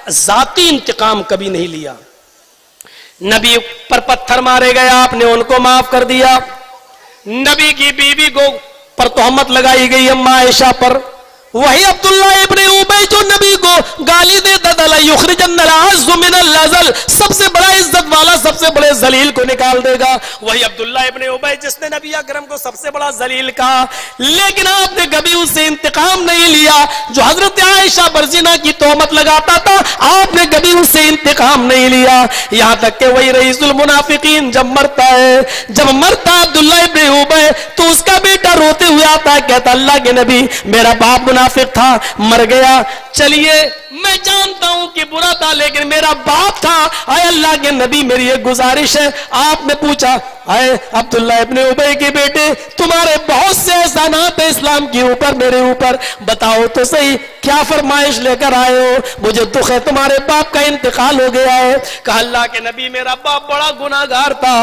ذاتی انتقام کبھی نہیں لیا. نبی پر پتھر مارے گئے، آپ نے ان کو معاف کر دیا. نبی کی بیوی کو پر تہمت لگائی گئی اما عائشہ پر، وہی عبداللہ ابن ابی جو نبی کو گالی دیتا تھا، یخرجن العز من الازل، سب سے بڑا عزت والا سب سے بڑے ذلیل کو نکال دے گا، وہی عبداللہ ابن ابی جس نے نبی اکرم کو سب سے بڑا ذلیل کہا. لیکن آپ نے کبھی اس سے انتقام نہیں لیا. جو حضرت عائشہ پر زنا کی تہمت لگاتا تھا، آپ نے کبھی اس سے انتقام نہیں لیا. یہاں تک کہ وہی رئیس المنافقین جب مرتا ہے، جب مرتا عبداللہ ابن ابی تو اس کا بیٹا روتے ہوئے آتا ہے، کہتا اللہ کے نبی میرا باپ منافق تھا، مر گیا، چلیے میں جانتا ہوں کہ برا تھا لیکن میرا باپ تھا، اے اللہ کے نبی میری ایک گزارش ہے. آپ نے پوچھا اے عبداللہ ابن ابی کے بیٹے تمہارے بہت سے احسانات ہیں اسلام کے اوپر، میرے اوپر، بتاؤ تو صحیح کیا فرمائش لے کر آئے ہو؟ مجھے دکھ ہے تمہارے باپ کا انتقال ہو گیا ہے. کہا اللہ کے نبی میرا باپ بڑا گناہگار تھا،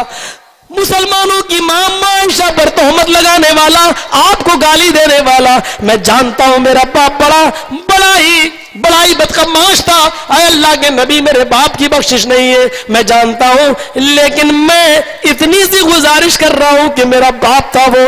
مسلمانوں کی ماں عائشہ پر تہمت لگانے والا، آپ کو گالی دینے والا، میں جانتا ہوں میرا باپ بڑا ہی بدقماش تھا. اے اللہ کے نبی میرے باپ کی بخشش نہیں ہے، میں جانتا ہوں، لیکن میں اتنی سی گزارش کر رہا ہوں کہ میرا باپ تھا وہ.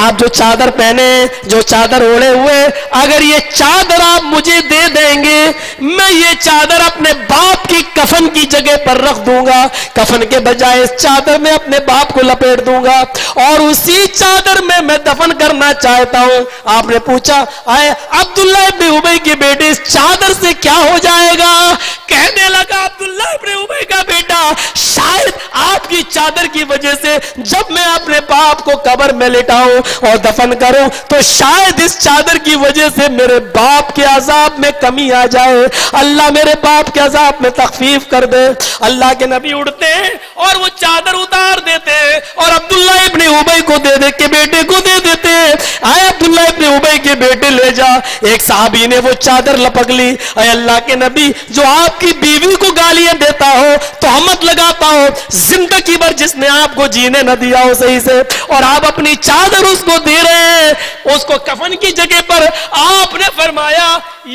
آپ جو چادر پہنے، جو چادر اوڑے ہوئے، اگر یہ چادر آپ مجھے دے دیں گے، میں یہ چادر اپنے باپ کی کفن کی جگہ پر رکھ دوں گا، کفن کے بجائے اس چادر میں اپنے باپ کو لپیٹ دوں گا اور اسی چادر میں دفن کرنا چاہتا ہوں. آپ نے پوچھا اے عبداللہ ابن ابی کے بیٹے اس چادر سے کیا ہو جائے گا؟ کہنے لگا عبداللہ ابن ابی کا بیٹا شاید آپ کی چادر کی وجہ سے جب میں اپنے باپ کو قبر میں لٹاؤں اور دفن کروں تو شاید اس چادر کی وجہ سے میرے باپ کے عذاب میں کمی آ جائے، اللہ میرے باپ کے عذاب میں تخفیف کر دے. اللہ کے نبی اڑتے ہیں اور وہ چادر اتار دیتے اور عبداللہ ابن ابی کو دے دے کے بیٹے کو دے دیتے. آئے عبداللہ ابن ابی کے بیٹے لے جا. ایک صحابی نے وہ چادر لپک لی. اے اللہ کے نبی جو آپ کی بیوی کو گالیاں دیتا ہو، تہمت لگاتا ہو، زندگی بھر جس نے آپ کو جینے نہ دیا ہو صحیح سے، اور آپ اپنی چادر اس کو دے رہے ہیں، اس کو کفن کی جگہ پر آپ نے فرمایا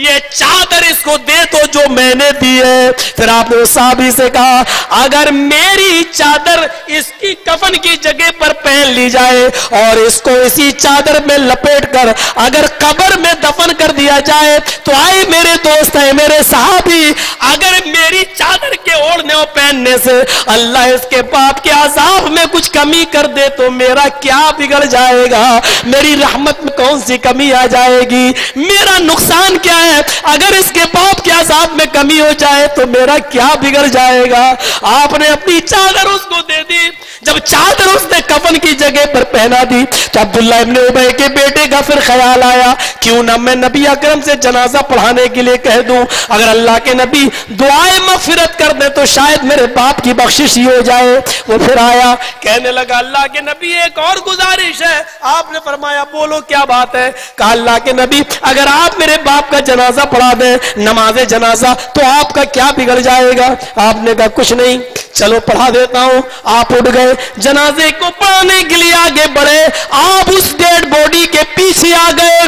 یہ چادر اس کو دے تو جو میں نے دی ہے. پھر آپ نے اس صحابی سے کہا اگر میری چادر اس کی کفن کی جگہ پر پہن لی جائے اور اس کو اسی چادر میں لپیٹ کر اگر قبر میں دفن کر دیا جائے تو آئے میرے دوست ہیں، میرے صحابی، اگر میری چادر کے اوڑھنے اور پہننے سے اللہ اس کے باپ کے عذاب میں کچھ کمی کر دے تو میرا کیا بگڑ جائے گا؟ میری رحمت میں کون سی کمی آ جائے گی؟ میرا نقصان کیا ہے؟ اگر اس کے باپ کے عذاب میں کمی ہو جائے تو میرا کیا بگڑ جائے گا؟ آپ نے اپنی چادر اس کو دے دی. جب چادر اس نے کفن کی جگہ پر پہنا دی تو عبداللہ ابن ابی کے بیٹے کا پھر خیال آیا کیوں نہ میں نبی اکرم سے جنازہ پڑھانے کے لیے کہہ دوں، اگر اللہ کے نبی دعائیں مغفرت کر دے تو شاید میرے باپ کی بخشش ہی ہو جائے. وہ پھر آیا کہنے لگا اللہ کے نبی ایک اور گزارش ہے. آپ نے فرمایا بولو کیا بات ہے؟ کہا اللہ کے نبی اگر آپ میرے باپ کا جنازہ پڑھا دیں نماز جنازہ تو آپ کا کیا بگڑ جائے گا؟ آپ نے کہا کچھ نہیں، چلو پڑھا دیتا ہوں. آپ اٹھ گئے، جنازے کو پڑھانے کے لیے آگے بڑھے. آپ اس ڈیڈ باڈی کے پیچھے آ گئے،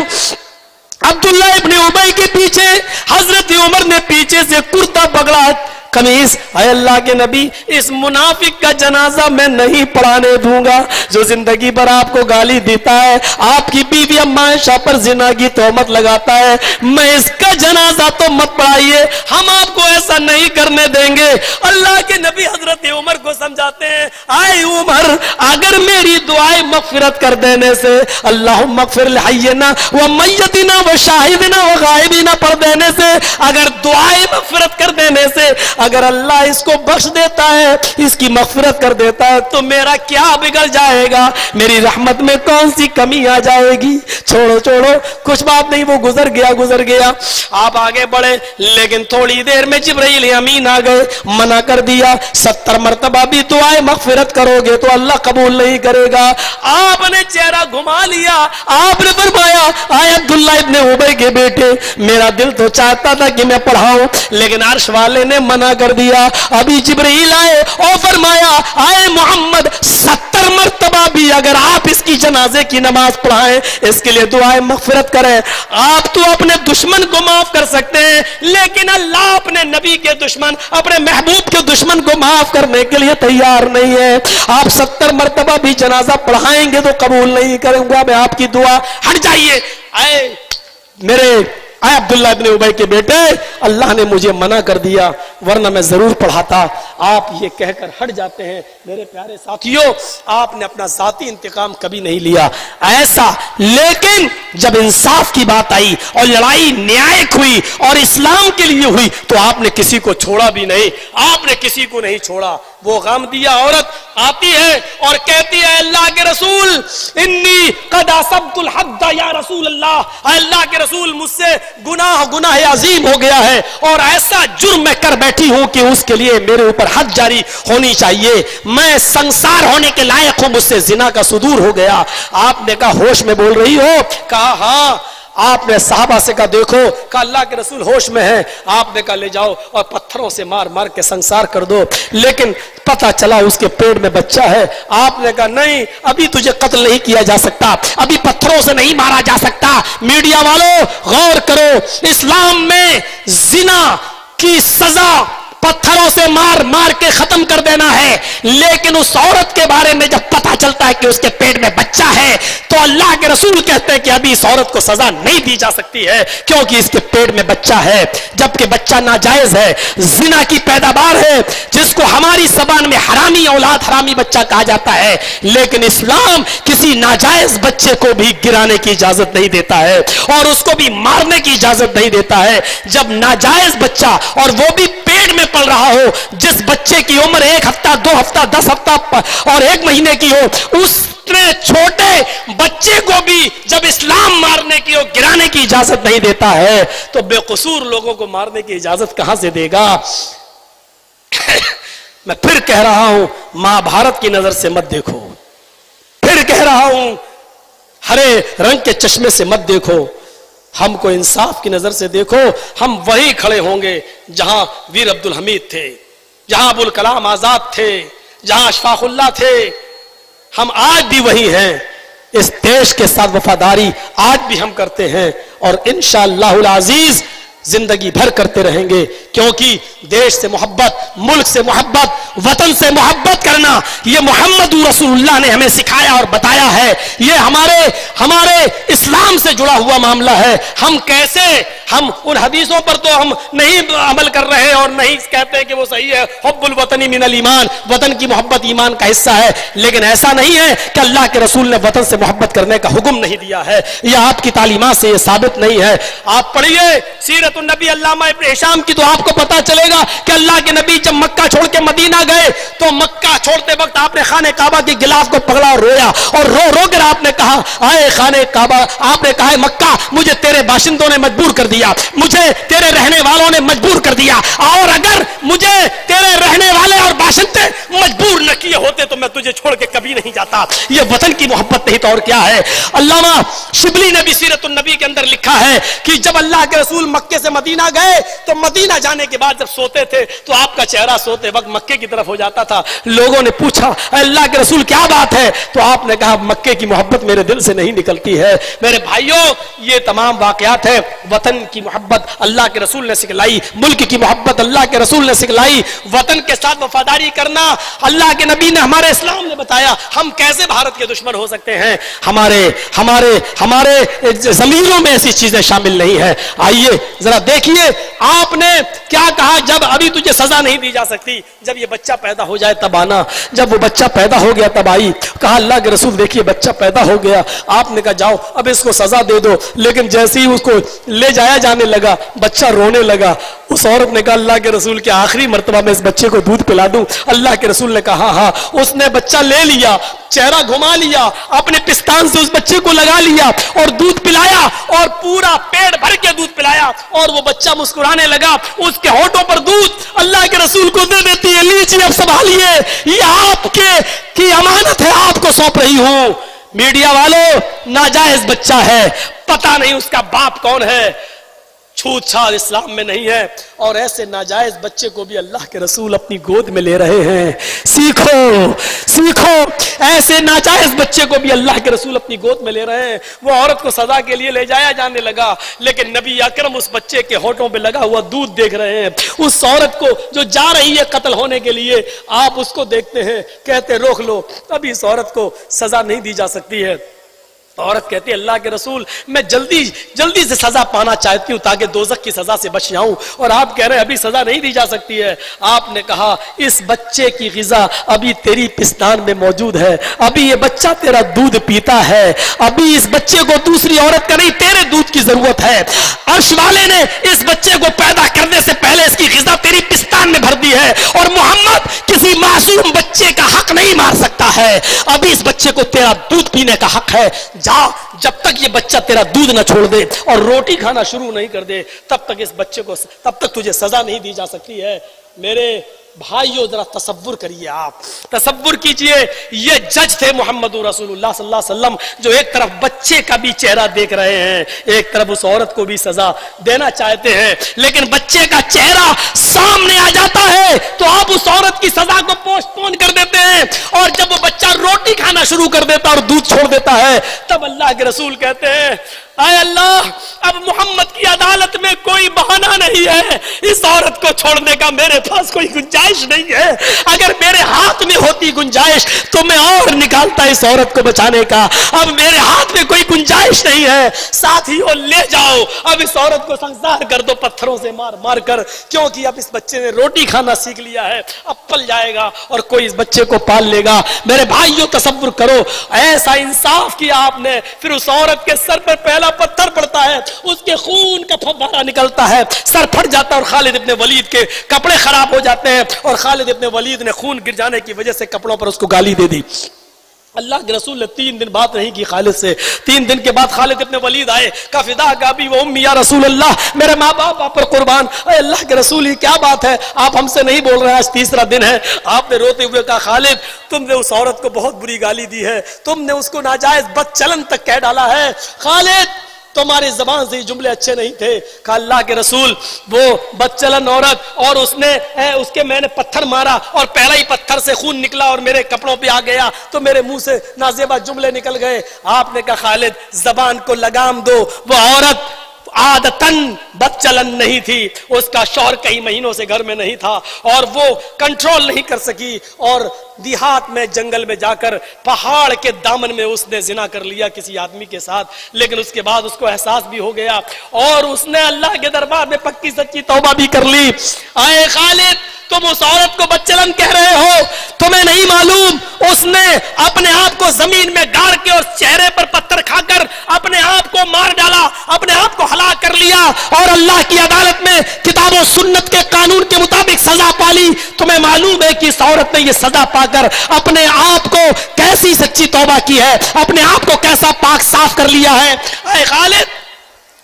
عبداللہ ابن ابی کے پیچھے. حضرت عمر نے پیچھے سے کرتا پکڑا، قمیص. اے اللہ کے نبی اس منافق کا جنازہ میں نہیں پڑھانے دوں گا جو زندگی بھر آپ کو گالی دیتا ہے، آپ کی بیوی اما عائشہ پر زنا کی تہمت لگاتا ہے، میں اس کا جنازہ تو مت پڑھائیے، ہم آپ کو ایسا نہیں کرنے دیں گے. اللہ کے نبی حضرت عمر کو سمجھاتے ہیں اے عمر اگر میری دعائیں مغفرت کر دینے سے اللہم اغفر لحینا ومیتنا وشاہدنا وغائبنا پڑھ دینے سے، اگر دعائیں مغفرت کر دینے سے اگر اللہ اس کو بخش دیتا ہے، اس کی مغفرت کر دیتا ہے تو میرا کیا بگڑ جائے گا؟ میری رحمت میں کون سی کمی آ جائے گی؟ چھوڑو کچھ بات نہیں، وہ گزر گیا. آپ آگے بڑھے لیکن تھوڑی دیر میں جبرائیل امین آ گئے، منع کر دیا 70 مرتبہ بھی دعائیں مغفرت کرو گے تو اللہ قبول نہیں کرے گا. آپ نے چہرہ گھما لیا، آپ نے فرمایا اے عبداللہ ابن ابی کے بیٹے میرا دل تو چاہتا تھا کہ میں پڑھاؤں لیکن عرش والے نے منع मना कर दिया। अभी जिब्रील आए और फरमाया, आए मोहम्मद 70 मर्तबा भी अगर आप इसकी जनाजे की नमाज पढ़ाएं, इसके लिए दुआएं मगफिरत करें। आप तो अपने दुश्मन को माफ कर सकते हैं, लेकिन अल्लाह अपने नबी के दुश्मन, अपने महबूब के दुश्मन को माफ करने के लिए तैयार नहीं है। आप 70 मर्तबा भी जनाजा पढ़ाएंगे तो कबूल नहीं करूंगा मैं आपकी दुआ। हट जाइए। आए अब्दुल्ला इब्ने उबय के बेटे, अल्लाह ने मुझे मना कर दिया, वरना मैं जरूर पढ़ाता। आप ये कहकर हट जाते हैं। मेरे प्यारे साथियों, आपने अपना जाती इंतकाम कभी नहीं लिया ऐसा, लेकिन जब इंसाफ की बात आई और लड़ाई न्यायिक हुई और इस्लाम के लिए हुई तो आपने किसी को छोड़ा भी नहीं, आपने किसी को नहीं छोड़ा। वो गम दिया औरत आती है और कहती है, अल्लाह के रसूल, इन्नी कद असब्तुल हद्द या रसूल अल्लाह, अल्लाह के रसूल मुझसे गुनाह अजीम हो गया है और ऐसा जुर्म मैं कर बैठी हूं कि उसके लिए मेरे ऊपर हद जारी होनी चाहिए। मैं संसार होने के लायक हूं, मुझसे जिना का सुदूर हो गया। आपने कहा होश में बोल रही हो? कहा हाँ। आपने साहबा से कहा देखो, कहा अल्लाह के रसूल होश में है। आपने कहा ले जाओ और पत्थरों से मार मार के संसार कर दो। लेकिन पता चला उसके पेट में बच्चा है। आपने कहा नहीं, अभी तुझे कत्ल नहीं किया जा सकता, अभी पत्थरों से नहीं मारा जा सकता। मीडिया वालों गौर करो, इस्लाम में जिना की सजा पत्थरों से मार मार के खत्म कर देना है, लेकिन उस औरत के बारे में जब पता चलता है कि उसके पेट में बच्चा है तो अल्लाह के रसूल कहते हैं कि अभी इस औरत को सजा नहीं दी जा सकती है, क्योंकि इसके पेट में बच्चा है, जबकि बच्चा नाजायज है, जिना की पैदावार है, जिसको हमारी जबान में हरामी औलाद, हरामी बच्चा कहा जाता है। लेकिन इस्लाम किसी नाजायज बच्चे को भी गिराने की इजाजत नहीं देता है और उसको भी मारने की इजाजत नहीं देता है। जब नाजायज बच्चा, और वो भी पेट में पल रहा हो, जिस बच्चे की उम्र 1 हफ्ता, 2 हफ्ता, 10 हफ्ता और 1 महीने की हो, उसने छोटे बच्चे को भी जब इस्लाम मारने की और गिराने की इजाजत नहीं देता है तो बेकसूर लोगों को मारने की इजाजत कहां से देगा? मैं फिर कह रहा हूं, महाभारत की नजर से मत देखो, फिर कह रहा हूं, हरे रंग के चश्मे से मत देखो, हमको इंसाफ की नजर से देखो। हम वही खड़े होंगे जहां वीर अब्दुल हमीद थे, जहां अबुल कलाम आजाद थे, जहां अशफाकुल्लाह थे। हम आज भी वही हैं। इस देश के साथ वफादारी आज भी हम करते हैं और इंशाअल्लाहुल अजीज जिंदगी भर करते रहेंगे, क्योंकि देश से मोहब्बत, मुल्क से मोहब्बत, वतन से मोहब्बत करना ये मोहम्मद रसूलुल्लाह ने हमें सिखाया और बताया है। ये हमारे इस्लाम से जुड़ा हुआ मामला है। हम उन हदीसों पर तो हम नहीं अमल कर रहे हैं और नहीं कहते कि वो सही है, हुब्बुल वतनी मिनल ईमान, वतन की मोहब्बत ईमान का हिस्सा है, लेकिन ऐसा नहीं है कि अल्लाह के रसूल ने वतन से मोहब्बत करने का हुक्म नहीं दिया है। यह आपकी तालीमात से यह साबित नहीं है। आप पढ़िए सीरत नबी अल्लामा इब्न हिशाम की, तो आपको पता चलेगा कि अल्लाह के नबी जब मक्का छोड़ के मदीना गए तो मक्का छोड़ते वक्त आपने खाने काबा के गिलाफ को पकड़ा और रोया, और रो रो कर आपने कहा, आए खाने काबा, आपने कहा मक्का, मुझे तेरे बाशिंदों ने मजबूर कर दिया, मुझे तेरे रहने वालों ने मजबूर कर दिया, और अगर मुझे तेरे रहने वाले और बाशिंदे मजबूर न किए होते तो मैं तुझे छोड़ के कभी नहीं जाता। ये वतन की मोहब्बत नहीं तो और क्या है। अल्लामा शिबली ने भी सीरत नबी के अंदर लिखा है कि जब अल्लाह के रसूल मक्के से मदीना गए तो मदीना जाने के बाद जब सोते थे तो आपका चेहरा सोते वक्त मक्के की तरफ हो जाता था। लोगों ने पूछा, अल्लाह के रसूल क्या बात है? तो आपने कहा, मक्के की मोहब्बत मेरे दिल से नहीं निकलती है। मेरे भाइयों, ये तमाम वाकयात है। वतन की मोहब्बत अल्लाह के रसूल ने सिखलाई, मुल्क की मोहब्बत अल्लाह के रसूल ने सिखलाई, वतन के साथ वफादारी करना अल्लाह के नबी ने, हमारे इस्लाम ने बताया। हम कैसे भारत के दुश्मन हो सकते हैं? हमारे जमीरों में ऐसी चीजें शामिल नहीं है। आइए जरा देखिए आपने क्या कहा, जब अभी तुझे सजा नहीं दी जा सकती, जब ये बच्चा पैदा हो जाए तब आना। जब वो बच्चा पैदा हो गया तब आई। कहा अल्लाह के रसूल देखिए बच्चा पैदा हो गया, आपने कहा जाओ अब इसको सजा दे दो। लेकिन जैसे ही उसको ले जाया जाने लगा बच्चा रोने लगा। उस औरत ने कहा अल्लाह के रसूल के आखिरी मर्तबा में इस बच्चे को दूध पिला दूं? अल्लाह के रसूल ने कहा हाँ। उसने बच्चा ले लिया, चेहरा घुमा लिया, अपने पिस्तान से उस बच्चे को लगा लिया और दूध पिलाया, और पूरा पेट भर के दूध पिलाया, और वो बच्चा मुस्कुराने लगा। उसके होठों पर दूध अल्लाह के रसूल को दे देती है, लीजिए अब संभालिए, ये आपके की अमानत है, आपको सौंप रही हूं। मीडिया वालों, नाजायज बच्चा है, पता नहीं उसका बाप कौन है, छूत छात इस्लाम में नहीं है। और ऐसे नाजायज बच्चे को भी अल्लाह के रसूल अपनी गोद में ले रहे हैं। सीखो सीखो, ऐसे नाजायज बच्चे को भी अल्लाह के रसूल अपनी गोद में ले रहे हैं। वो औरत को सजा के लिए ले जाया जाने लगा, लेकिन नबी अकरम उस बच्चे के होठों पे लगा हुआ दूध देख रहे हैं। उस औरत को जो जा रही है कत्ल होने के लिए, आप उसको देखते हैं, कहते रोक लो, अभी इस औरत को सजा नहीं दी जा सकती है। औरत कहती है अल्लाह के रसूल मैं जल्दी जल्दी से सजा पाना चाहती हूँ ताकि दोज़ख की सजा से बच जाऊं, और आप कह रहे हैं अभी सजा नहीं दी जा सकती है। आपने कहा इस बच्चे की ग़िज़ा अभी तेरी पिस्तान में मौजूद है, अभी ये बच्चा तेरा दूध पीता है, अभी इस बच्चे को दूसरी औरत का नहीं तेरे दूध की जरूरत है। अर्श वाले ने इस बच्चे को पैदा करने से पहले इसकी ग़िज़ा तेरी पिस्तान में भर दी है, और मोहम्मद किसी मासूम बच्चे का हक नहीं मार सकता है। अभी इस बच्चे को तेरा दूध पीने का हक है, जब तक ये बच्चा तेरा दूध ना छोड़ दे और रोटी खाना शुरू नहीं कर दे, तब तक इस बच्चे को, तब तक तुझे सजा नहीं दी जा सकती है। मेरे भाइयों जरा तसव्वुर करिए, आप तसव्वुर कीजिए, ये जज थे मोहम्मद रसूलुल्लाह सल्लल्लाहु अलैहि वसल्लम, जो एक तरफ बच्चे का भी चेहरा देख रहे हैं, एक तरफ उस औरत को भी सजा देना चाहते हैं, लेकिन बच्चे का चेहरा सामने आ जाता है तो आप उस औरत की सजा को पोस्टपोन कर देते हैं, और जब वो बच्चा रोटी खाना शुरू कर देता और दूध छोड़ देता है, तब अल्लाह के रसूल कहते हैं आए अल्लाह, अब मोहम्मद की अदालत में कोई बहाना नहीं है, इस औरत को छोड़ने का मेरे पास कोई गुंजाइश नहीं है। अगर मेरे हाथ में होती गुंजाइश तो मैं और निकालता इस औरत को बचाने का, अब मेरे हाथ में कोई गुंजाइश नहीं है। साथियों ले जाओ, अब इस औरत को संसार कर दो पत्थरों से मार मार कर, क्योंकि अब इस बच्चे ने रोटी खाना सीख लिया है, अब पल जाएगा और कोई इस बच्चे को पाल लेगा। मेरे भाइयों तसव्वुर करो, ऐसा इंसाफ किया आपने, फिर उस औरत के सर पर पहला पत्थर पड़ता है, उसके खून का फव्वारा निकलता है, सर फट जाता है और खालिद इब्ने वलीद के कपड़े खराब हो जाते हैं, और खालिद इब्ने वलीद ने खून गिर जाने की वजह से कपड़ों पर उसको गाली दे दी। अल्लाह के रसूल ने 3 दिन बात नहीं की खालिद से। 3 दिन के बाद खालिद इब्ने वलीद आए, का फिदा का अबी व उम्मी या रसूल अल्लाह, मेरे माँ बाप आप पर कुर्बान। अल्लाह के रसूल ये क्या बात है, आप हमसे नहीं बोल रहे हैं, आज 3रा दिन है। आपने रोते हुए कहा खालिद तुमने उस औरत को बहुत बुरी गाली दी है, तुमने उसको नाजायज बदचलन तक कह डाला है। खालिद तुम्हारी जबान से जुमले अच्छे नहीं थे। कहा अल्लाह के रसूल वो बदचलन औरत, और उसके मैंने पत्थर मारा और पहला ही पत्थर से खून निकला और मेरे कपड़ों पे आ गया तो मेरे मुंह से नाजेबा जुमले निकल गए। आपने कहा खालिद जबान को लगाम दो, वो औरत आदतन बदचलन नहीं थी, उसका शौहर कई महीनों से घर में नहीं था और वो कंट्रोल नहीं कर सकी, और देहात में जंगल में जाकर पहाड़ के दामन में उसने जिना कर लिया किसी आदमी के साथ। लेकिन उसके बाद उसको एहसास भी हो गया और उसने अल्लाह के दरबार में पक्की सच्ची तौबा भी कर ली। आए खालिद तुम उस औरत को बदचलन कह रहे हो, तुम्हें नहीं मालूम उसने अपने आप को जमीन में गाड़ के और चेहरे पर पत्थर खाकर अपने आप को मार डाला, अपने आप को हलाक कर लिया और अल्लाह की अदालत में किताब और सुन्नत के कानून के मुताबिक सजा पाली। तुम्हें मालूम है कि इस औरत ने यह सजा पाकर अपने आप को कैसी सच्ची तौबा की है, अपने आप को कैसा पाक साफ कर लिया है। ऐ खालिद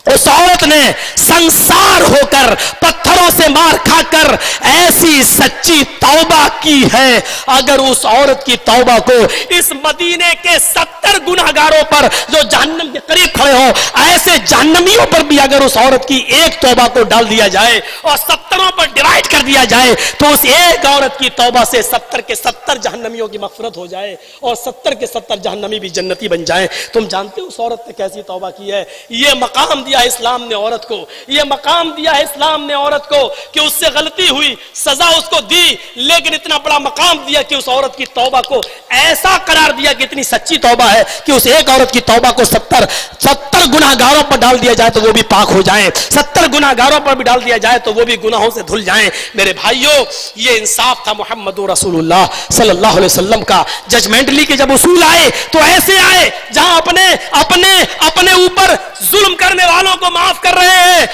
उस औरत ने संसार होकर पत्थरों से मार खाकर ऐसी सच्ची तौबा की है, अगर उस औरत की तौबा को इस मदीने के 70 गुनाहगारों पर जो जहन्नम के करीब खड़े हो, ऐसे जहन्नमियों पर भी अगर उस औरत की एक तौबा को डाल दिया जाए और 70 पर डिवाइड कर दिया जाए तो उस एक औरत की तौबा से 70 के 70 जहन्नमियों की मग़फ़िरत हो जाए और 70 के 70 जहन्नमी भी जन्नती बन जाए। तुम जानते हो उस औरत ने कैसी तौबा की है। ये मकाम दिया इस्लाम ने औरत को, ये मकाम दिया है इस्लाम ने औरत को कि उससे गलती हुई, सजा उसको दी, लेकिन इतना बड़ा मकाम दिया कि उस औरत की तौबा को ऐसा करार दिया कि इतनी सच्ची तौबा है कि उस एक औरत की तौबा को 70 गुनाहगारों पर डाल दिया जाए तो वो भी पाक हो जाए, 70 गुनाहगारों पर भी डाल दिया जाए तो वो भी गुनाहों से धुल जाएं। मेरे भाइयों ये इंसाफ था मोहम्मद रसूलुल्लाह सल्लल्लाहु अलैहि वसल्लम का। जजमेंटली के जब उसूल आए तो ऐसे आए जहां अपने ऊपर जुल्म करने वालों को माफ कर रहे हैं,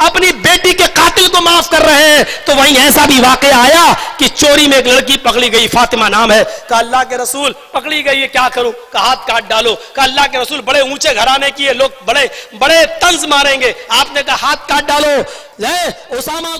अपनी बेटी के कातिल को माफ कर रहे हैं, तो वहीं ऐसा भी वाकया आया कि चोरी में एक लड़की पकड़ी गई, फातिमा नाम है। कहा अल्लाह के रसूल पकड़ी गई है क्या करूं? कहा हाथ काट डालो। कहा अल्लाह के रसूल बड़े ऊंचे घराने की है, लोग बड़े तंज मारेंगे। आपने कहा हाथ काट डालो। उसामा